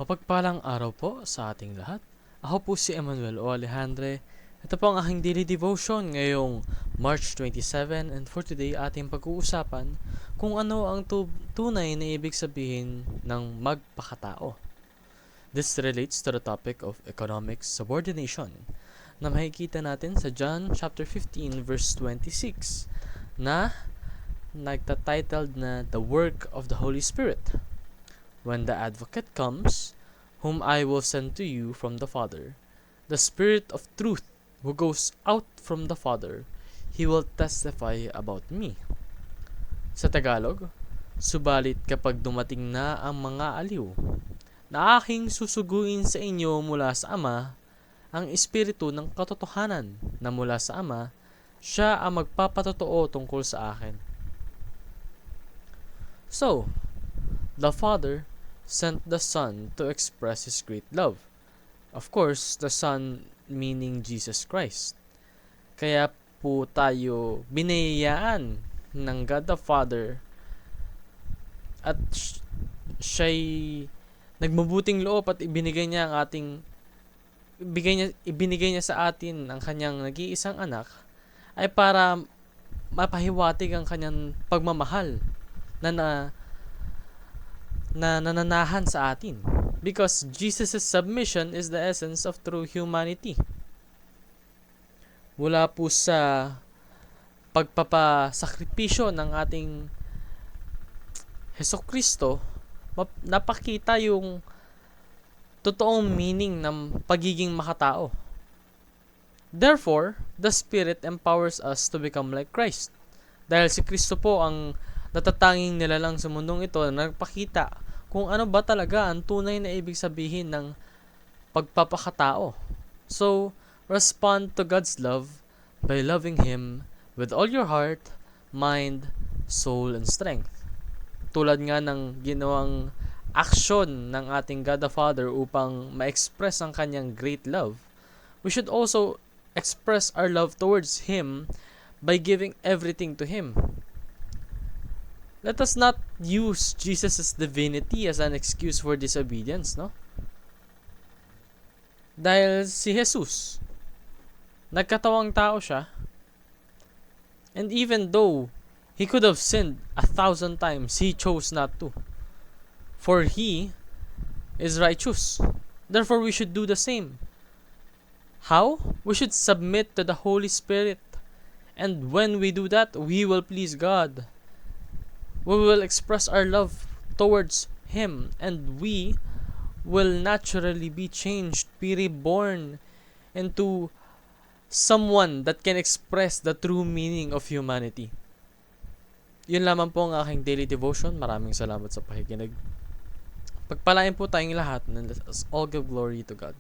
Mapagpalang araw po sa ating lahat. Ako po si Emmanuel O. Alejandre. Ito po ang aking daily devotion ngayong March 27, and for today ating pag-uusapan kung ano ang tunay na ibig sabihin ng magpakatao. This relates to the topic of economic subordination na makikita natin sa John chapter 15 verse 26 na nagtatitled na The Work of the Holy Spirit. When the Advocate comes, whom I will send to you from the Father, the Spirit of truth who goes out from the Father, He will testify about me. Sa Tagalog, subalit kapag dumating na ang mga aliw, na aking susuguin sa inyo mula sa Ama, ang Espiritu ng katotohanan na mula sa Ama, siya ang magpapatotoo tungkol sa akin. So, the Father sent the Son to express His great love. Of course, the Son meaning Jesus Christ. Kaya po tayo binayaan ng God the Father at siya'y nagmabuting loob at ibinigay niya sa atin ang kanyang nag-iisang anak ay para mapahiwatig ang kanyang pagmamahal na nananahan sa atin, because Jesus' submission is the essence of true humanity. Mula po sa pagpapasakripisyo ng ating Hesukristo, napakita yung totoong meaning ng pagiging makatao. Therefore, the Spirit empowers us to become like Christ. Dahil si Kristo po ang natatanging nilalang sa mundong ito na nagpakita kung ano ba talaga ang tunay na ibig sabihin ng pagpapakatao. So, respond to God's love by loving Him with all your heart, mind, soul, and strength. Tulad nga ng ginawang aksyon ng ating God the Father upang ma-express ang kanyang great love, we should also express our love towards Him by giving everything to Him. Let us not use Jesus' divinity as an excuse for disobedience, no? Dahil si Jesus, nagkatawang tao siya, and even though He could have sinned 1,000 times, He chose not to. For He is righteous. Therefore, we should do the same. How? We should submit to the Holy Spirit. And when we do that, we will please God. We will express our love towards Him, and we will naturally be changed, be reborn into someone that can express the true meaning of humanity. Yun lamang po ang aking daily devotion. Maraming salamat sa pakikinig. Pagpalain po tayong lahat, and let us all give glory to God.